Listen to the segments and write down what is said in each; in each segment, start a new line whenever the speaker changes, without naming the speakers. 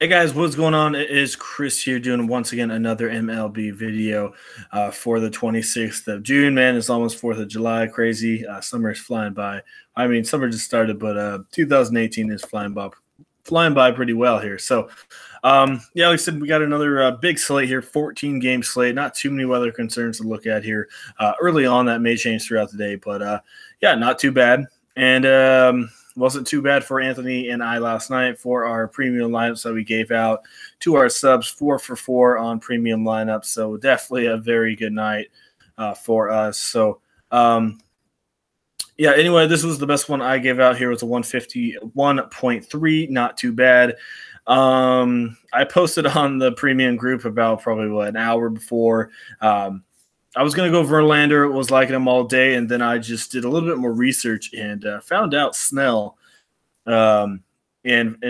Hey guys, what's going on? It is Chris here doing once again another MLB video for the 26th of June. Man, it's almost 4th of July. Crazy. Summer is flying by. I mean, summer just started, but 2018 is flying by pretty well here. So, yeah, like I said, we got another big slate here, 14 game slate. Not too many weather concerns to look at here early on. That may change throughout the day, but yeah, not too bad. And wasn't too bad for Anthony and I last night for our premium lineups that we gave out to our subs, 4 for 4 on premium lineups. So definitely a very good night for us. So yeah, anyway, this was the best one I gave out here. It was a 151.3, not too bad. I posted on the premium group about probably an hour before. I was going to go Verlander, was liking him all day, and then I just did a little bit more research and found out Snell in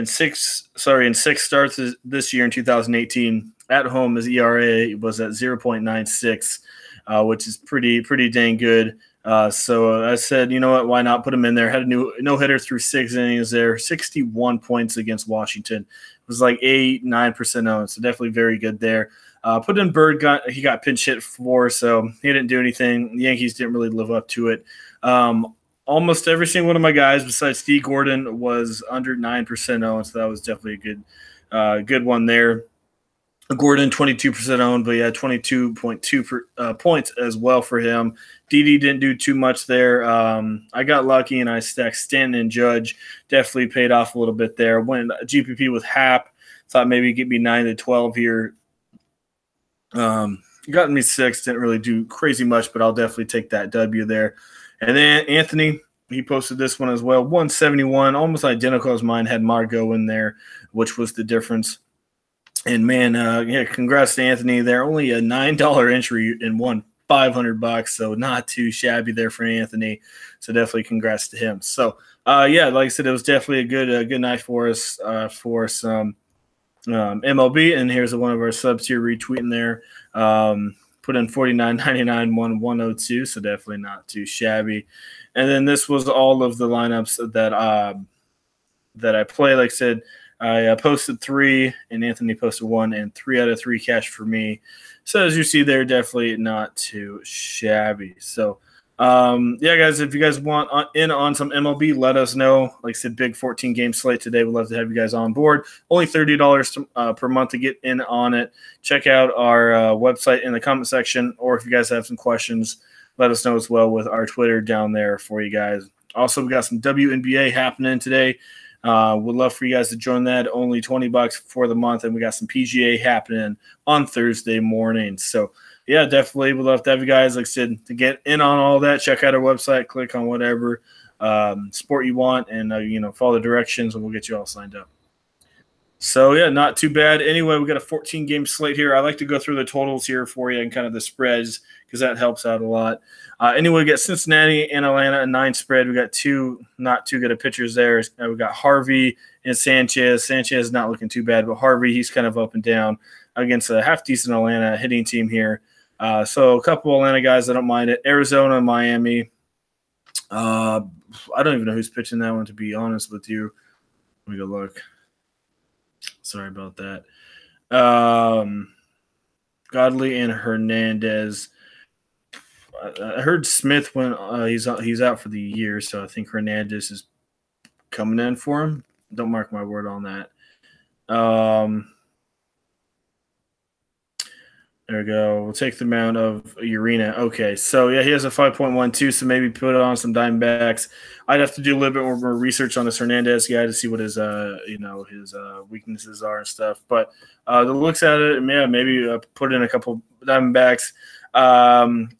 six starts this year in 2018 at home, his ERA was at 0.96, which is pretty dang good. So I said, you know what, why not put him in there? Had a no hitter through 6 innings there, 61 points against Washington. It was like 9% owned, so definitely very good there. Put in Bird, he got pinch hit for, so he didn't do anything. The Yankees didn't really live up to it. Almost every single one of my guys, besides Steve Gordon, was under 9% owned, so that was definitely a good one there. Gordon 22% owned, but yeah, 22.2 points as well for him. Didi didn't do too much there. I got lucky and I stacked Stanton and Judge. Definitely paid off a little bit there. Went GPP with Hap. Thought maybe get me 9 to 12 here. Got me 6. Didn't really do crazy much, but I'll definitely take that W there. And then Anthony, he posted this one as well. 171, almost identical as mine. Had Margot in there, which was the difference. And man, yeah, congrats to Anthony there. Only a $9 entry and won $500, so not too shabby there for Anthony. So definitely congrats to him. So yeah, like I said, it was definitely a good night for us for some MLB. And here's one of our subs here retweeting there. Put in 49.99, won 102, so definitely not too shabby. And then this was all of the lineups that I play. Like I said, I posted 3, and Anthony posted 1, and 3 out of 3 cash for me. So as you see there, definitely not too shabby. So yeah, guys, if you guys want in on some MLB, let us know. Like I said, big 14-game slate today. We'd love to have you guys on board. Only $30 per month to get in on it. Check out our website in the comment section, or if you guys have some questions, let us know as well with our Twitter down there for you guys. Also, we got some WNBA happening today. Would love for you guys to join that. Only $20 for the month, and we got some PGA happening on Thursday morning. So yeah, definitely would love to have you guys, like I said, to get in on all that. Check out our website, click on whatever sport you want, and follow the directions, and we'll get you all signed up. So yeah, not too bad. Anyway, we got a 14-game slate here. I like to go through the totals here for you and kind of the spreads because that helps out a lot. Anyway, we got Cincinnati and Atlanta, a 9 spread. We got 2 not too good at pitchers there. We got Harvey and Sanchez. Sanchez is not looking too bad, but Harvey, he's kind of up and down against a half-decent Atlanta hitting team here. So a couple of Atlanta guys, I don't mind it. Arizona, Miami. I don't even know who's pitching that one, to be honest with you. Let me go look. Sorry about that. Godley and Hernandez. I heard Smith when he's out for the year, so I think Hernandez is coming in for him. Don't mark my word on that. There we go. We'll take the mound of Urena. Okay, so yeah, he has a 5.12, so maybe put it on some Diamondbacks. I'd have to do a little bit more research on this Hernandez guy to see what his his weaknesses are and stuff. But the looks at it, yeah, maybe put in a couple Diamondbacks.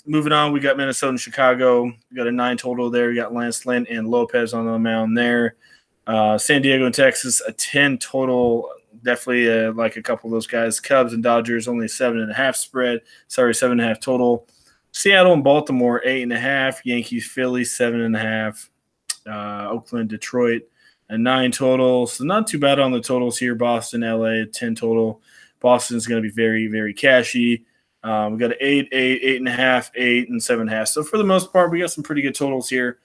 Moving on, we got Minnesota and Chicago. We got a 9 total there. We got Lance Lynn and Lopez on the mound there. San Diego and Texas, a 10 total. Definitely like a couple of those guys. Cubs and Dodgers, only 7.5 spread. Sorry, 7.5 total. Seattle and Baltimore, 8.5. Yankees, Philly, 7.5. Oakland, Detroit, a 9 total. So not too bad on the totals here. Boston, LA, 10 total. Boston's going to be very, very cashy. We got an 8, 8.5, 8, and 7.5. So for the most part, we got some pretty good totals here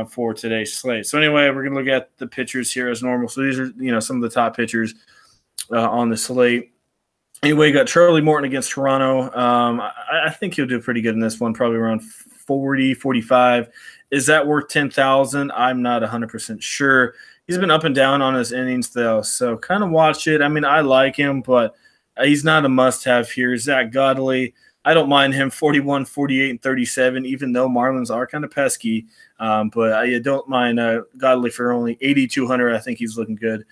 for today's slate. So anyway, we're going to look at the pitchers here as normal. So these are, some of the top pitchers on the slate. Anyway, you got Charlie Morton against Toronto. I think he'll do pretty good in this one, probably around 40, 45. Is that worth 10,000? I'm not 100% sure. He's been up and down on his innings, though, so kind of watch it. I mean, I like him, but he's not a must-have here. Zach Godley, I don't mind him, 41, 48, and 37, even though Marlins are kind of pesky. But I don't mind Godley for only 8,200. I think he's looking good.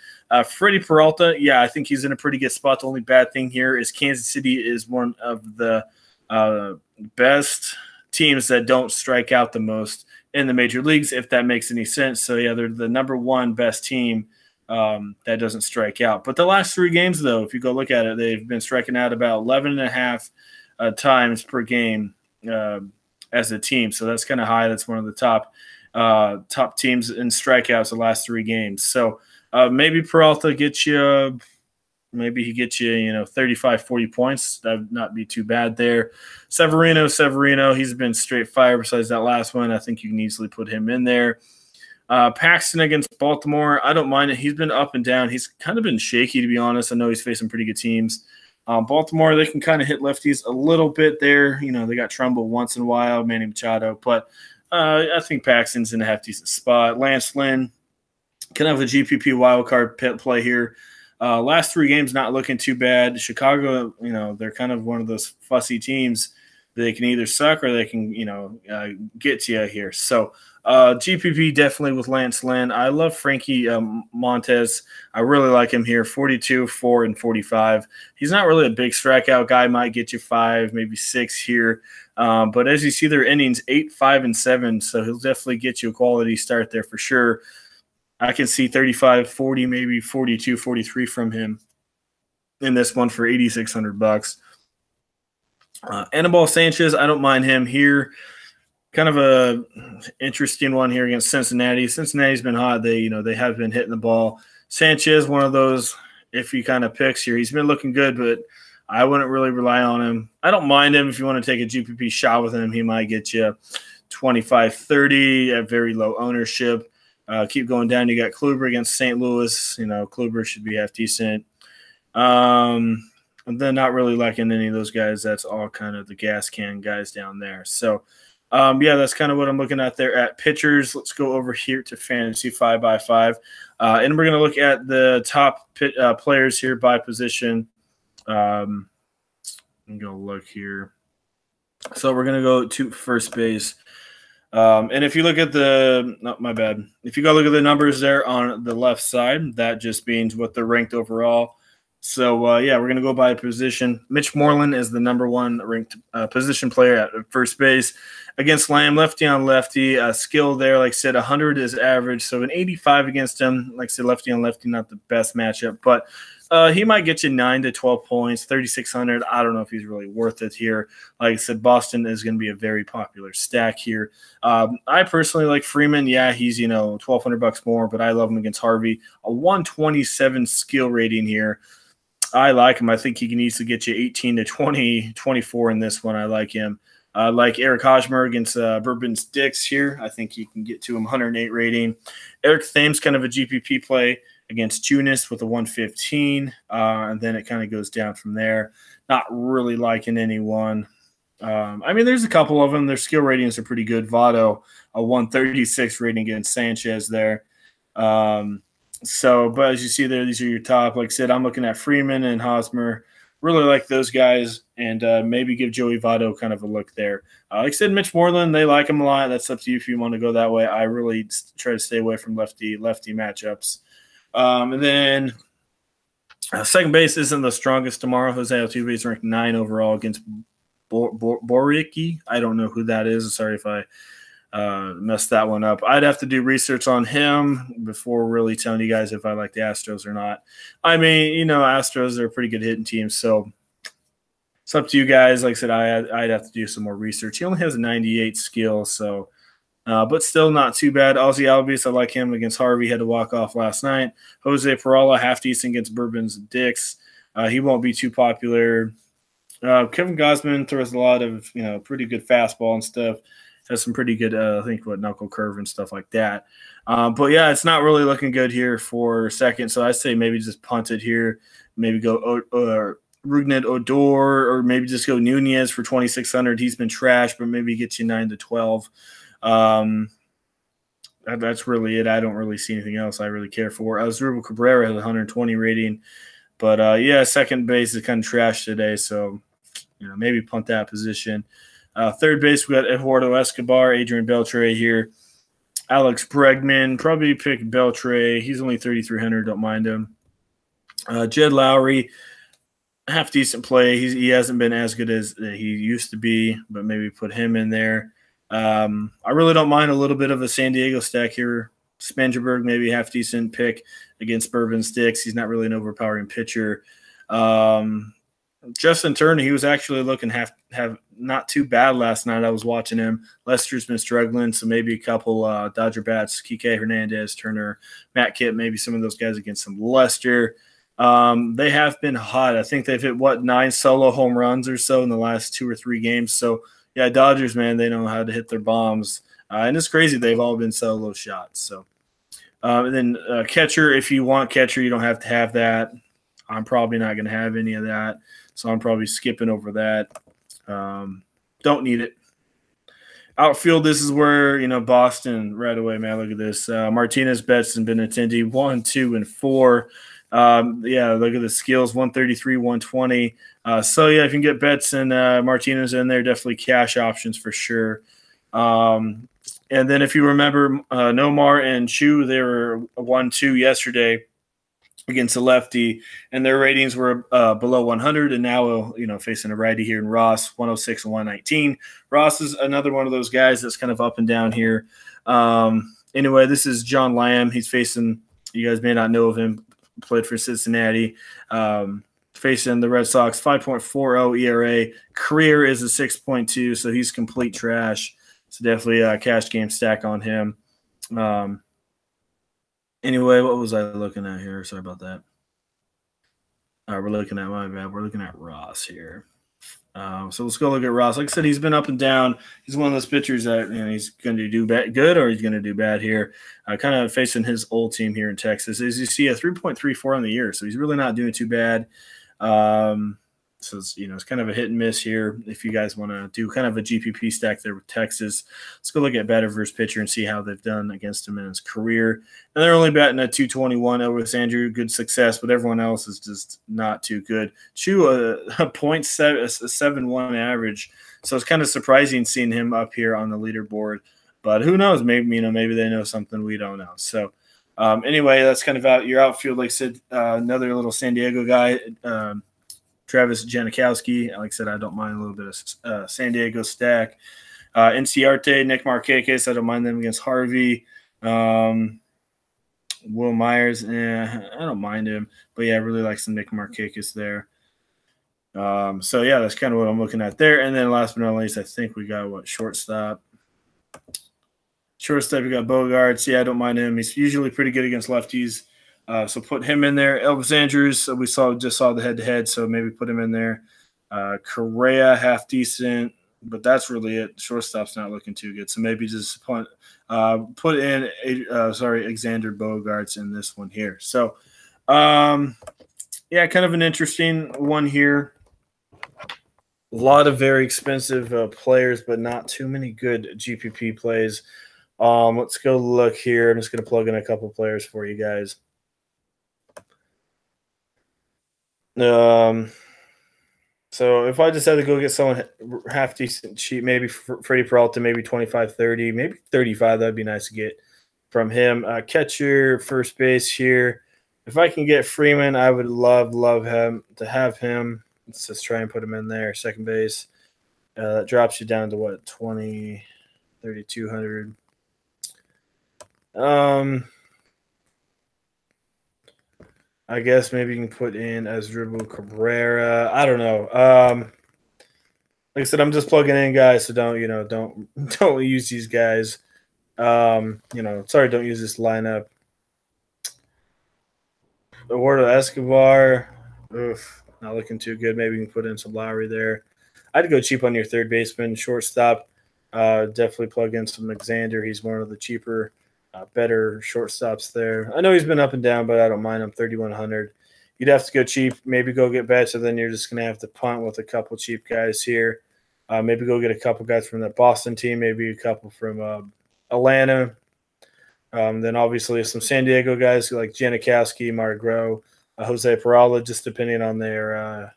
Freddie Peralta, yeah, I think he's in a pretty good spot. The only bad thing here is Kansas City is one of the best teams that don't strike out the most in the major leagues, if that makes any sense. So, yeah, they're the number one best team that doesn't strike out. But the last 3 games, though, if you go look at it, they've been striking out about 11.5 times per game as a team. So that's kind of high. That's one of the top teams in strikeouts the last 3 games. So maybe Peralta gets you maybe he gets you, 35, 40 points. That would not be too bad there. Severino, he's been straight fire besides that last one. I think you can easily put him in there. Paxton against Baltimore, I don't mind it. He's been up and down. He's kind of been shaky, to be honest. I know he's facing pretty good teams. Baltimore, they can kind of hit lefties a little bit there. They got Trumbull once in a while, Manny Machado. But I think Paxton's in a half-decent spot. Lance Lynn can have a GPP wildcard play here. Last 3 games not looking too bad. Chicago, they're kind of one of those fussy teams. They can either suck or they can, get to you here. So GPP definitely with Lance Lynn. I love Frankie Montes. I really like him here, 42, 4, and 45. He's not really a big strikeout guy. Might get you 5, maybe 6 here. But as you see, their innings 8, 5, and 7. So he'll definitely get you a quality start there for sure. I can see 35, 40, maybe 42, 43 from him in this one for $8,600. Anibal Sanchez, I don't mind him here. Kind of a interesting one here against Cincinnati. Cincinnati's been hot. They have been hitting the ball. Sanchez, one of those iffy kind of picks here. He's been looking good, but I wouldn't really rely on him. I don't mind him if you want to take a GPP shot with him. He might get you 25, 30 at very low ownership. Keep going down. You got Kluber against St. Louis. Kluber should be half decent. And then not really liking any of those guys. That's all kind of the gas can guys down there. So, yeah, that's kind of what I'm looking at there at pitchers. Let's go over here to Fantasy 5x5. And we're going to look at the top players here by position. I'm going to look here. So we're going to go to first base. And if you look at if you go look at the numbers there on the left side, that just means what they're ranked overall. So, yeah, we're going to go by position. Mitch Moreland is the number 1 ranked position player at first base against Lamb, lefty on lefty. Skill there, like I said, 100 is average. So an 85 against him, like I said, lefty on lefty, not the best matchup. But he might get you 9 to 12 points, 3,600. I don't know if he's really worth it here. Like I said, Boston is going to be a very popular stack here. I personally like Freeman. Yeah, he's, $1,200 more, but I love him against Harvey. A 127 skill rating here. I like him. I think he can easily get you 18 to 20, 24 in this one. I like him. Like Eric Hosmer against Bourbon's Dix here. I think he can get to him 108 rating. Eric Thames, kind of a GPP play against Junis with a 115. And then it kind of goes down from there. Not really liking anyone. I mean, there's a couple of them. Their skill ratings are pretty good. Votto, a 136 rating against Sanchez there. So, but as you see there, these are your top. Like I said, I'm looking at Freeman and Hosmer. Really like those guys, and maybe give Joey Votto kind of a look there. Like I said, Mitch Moreland, they like him a lot. That's up to you if you want to go that way. I really try to stay away from lefty matchups. And then second base isn't the strongest tomorrow. Jose Altuve is ranked 9 overall against Boricki. I don't know who that is. Sorry if I messed that one up. I'd have to do research on him before really telling you guys if I like the Astros or not. I mean, Astros are a pretty good hitting team, so it's up to you guys. Like I said, I'd have to do some more research. He only has a 98 skill, so but still not too bad. Ozzy Albies, I like him against Harvey. Had to walk off last night. Jose Peralta, half decent against Bourbon's Dix. He won't be too popular. Kevin Gausman throws a lot of pretty good fastball and stuff. Has some pretty good, I think, knuckle curve and stuff like that. But yeah, it's not really looking good here for second. So I say maybe just punt it here. Maybe go Rugnet Odor, or maybe just go Nunez for 2,600. He's been trash, but maybe get you 9 to 12. That's really it. I don't really see anything else I really care for. Asdrubal Cabrera has 120 rating, but yeah, second base is kind of trash today, so maybe punt that position. Third base, we got Eduardo Escobar, Adrian Beltre here. Alex Bregman, probably pick Beltre. He's only 3,300. Don't mind him. Jed Lowry, half decent play. He hasn't been as good as he used to be, but maybe put him in there. I really don't mind a little bit of a San Diego stack here. Spangenberg, maybe half decent pick against Bourbon Sticks. He's not really an overpowering pitcher. Justin Turner, he was actually looking have not too bad last night. I was watching him. Lester's been struggling, so maybe a couple Dodger bats, Kike Hernandez, Turner, Matt Kipp, maybe some of those guys against some Lester. They have been hot. I think they've hit, 9 solo home runs or so in the last 2 or 3 games. So, yeah, Dodgers, man, they know how to hit their bombs. And it's crazy. They've all been solo shots. So, and then catcher, if you want catcher, you don't have to have that. I'm probably not going to have any of that. So I'm probably skipping over that. Don't need it. Outfield, this is where, Boston right away, man. Look at this. Martinez, Betts, and Benintendi, 1, 2, and 4. Yeah, look at the skills, 133, 120. So, yeah, if you can get Betts and Martinez in there, definitely cash options for sure. And then if you remember, Nomar and Chu, they were 1-2 yesterday against a lefty, and their ratings were below 100, and now facing a righty here in Ross, 106 and 119. Ross is another one of those guys that's kind of up and down here. Anyway, this is John Lamb. He's facing, you guys may not know of him, played for Cincinnati, facing the Red Sox, 5.40 ERA. Career is a 6.2, so he's complete trash. So definitely a cash game stack on him. Anyway, what was I looking at here? Sorry about that. We're looking at my bad. We're looking at Ross here. So let's go look at Ross. Like I said, he's been up and down. He's one of those pitchers that he's going to do good or he's going to do bad here. Kind of facing his old team here in Texas. As you see, a 3.34 on the year, so he's really not doing too bad. So it's kind of a hit and miss here. If you guys want to do kind of a GPP stack there with Texas, let's go look at batter versus pitcher and see how they've done against him in his career. And they're only batting at 221. Elvis Andrew, good success, but everyone else is just not too good. Chu, a 0.71 average. So it's kind of surprising seeing him up here on the leaderboard. But who knows? Maybe maybe they know something we don't know. So anyway, that's kind of out your outfield. Like I said, another little San Diego guy. Travis Janikowski. Like I said, I don't mind a little bit of San Diego stack. Inciarte, Nick Markakis. I don't mind them against Harvey. Will Myers. I don't mind him. But, yeah, I really like some Nick Markakis there. So, yeah, that's kind of what I'm looking at there. And then last but not least, I think we got, shortstop. Shortstop, we got Bogarts. Yeah, I don't mind him. He's usually pretty good against lefties. So put him in there. Elvis Andrews, we just saw the head-to-head, so maybe put him in there. Correa, half decent, but that's really it. Shortstop's not looking too good, so maybe just put in Alexander Bogarts in this one here. So, yeah, kind of an interesting one here. A lot of very expensive players, but not too many good GPP plays. Let's go look here. I'm just going to plug in a couple players for you guys. So if I just had to go get someone half decent cheap, maybe Freddie Peralta, maybe 25, 30, maybe 35, that'd be nice to get from him. Catcher, first base here. If I can get Freeman, I would love him to have him. Let's just try and put him in there. Second base. That drops you down to what, 20, 3,200. I guess maybe you can put in Asdrubal Cabrera. I don't know. Like I said, I'm just plugging in guys, so don't use these guys. Don't use this lineup. Eduardo Escobar. Oof, not looking too good. Maybe you can put in some Lowry there. I'd go cheap on your third baseman, shortstop. Definitely plug in some Alexander. He's one of the cheaper, better shortstops there. I know he's been up and down, but I don't mind him. 3,100. You'd have to go cheap. Maybe go get better. Then you're just gonna have to punt with a couple cheap guys here. Maybe go get a couple guys from that Boston team. Maybe a couple from Atlanta. Then obviously some San Diego guys like Janikowski, Margro, Jose Peralta, just depending on their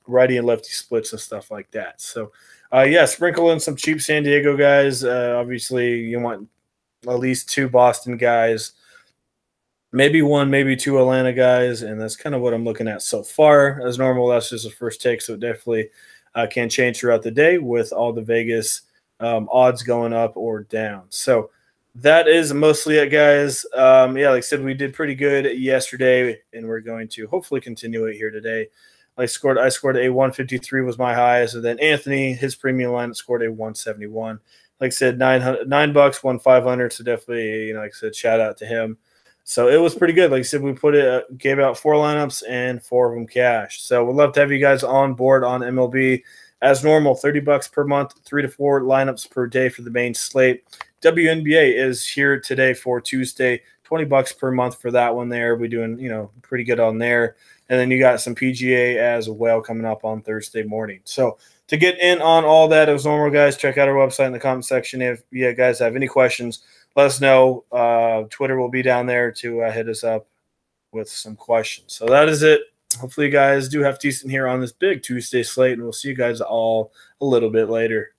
righty and lefty splits and stuff like that. So yeah, sprinkle in some cheap San Diego guys. Obviously, you want at least 2 Boston guys, maybe 1, maybe 2 Atlanta guys, and that's kind of what I'm looking at so far. As normal, that's just a first take, so it definitely can change throughout the day with all the Vegas odds going up or down. So that is mostly it, guys. Yeah, like I said, we did pretty good yesterday, and we're going to hopefully continue it here today. I scored a 153 was my highest, and then Anthony, his premium line, scored a 171. Like I said, $9 won 500. So definitely, like I said, shout out to him. So it was pretty good. Like I said, we gave out 4 lineups and 4 of them cash. So we'd love to have you guys on board on MLB as normal. $30 per month, 3 to 4 lineups per day for the main slate. WNBA is here today for Tuesday. $20 per month for that one there. We're doing, pretty good on there. And then you got some PGA as well coming up on Thursday morning. So to get in on all that as normal, guys, check out our website in the comment section. If you guys have any questions, let us know. Twitter will be down there to hit us up with some questions. So that is it. Hopefully you guys do have decent here on this big Tuesday slate, and we'll see you guys all a little bit later.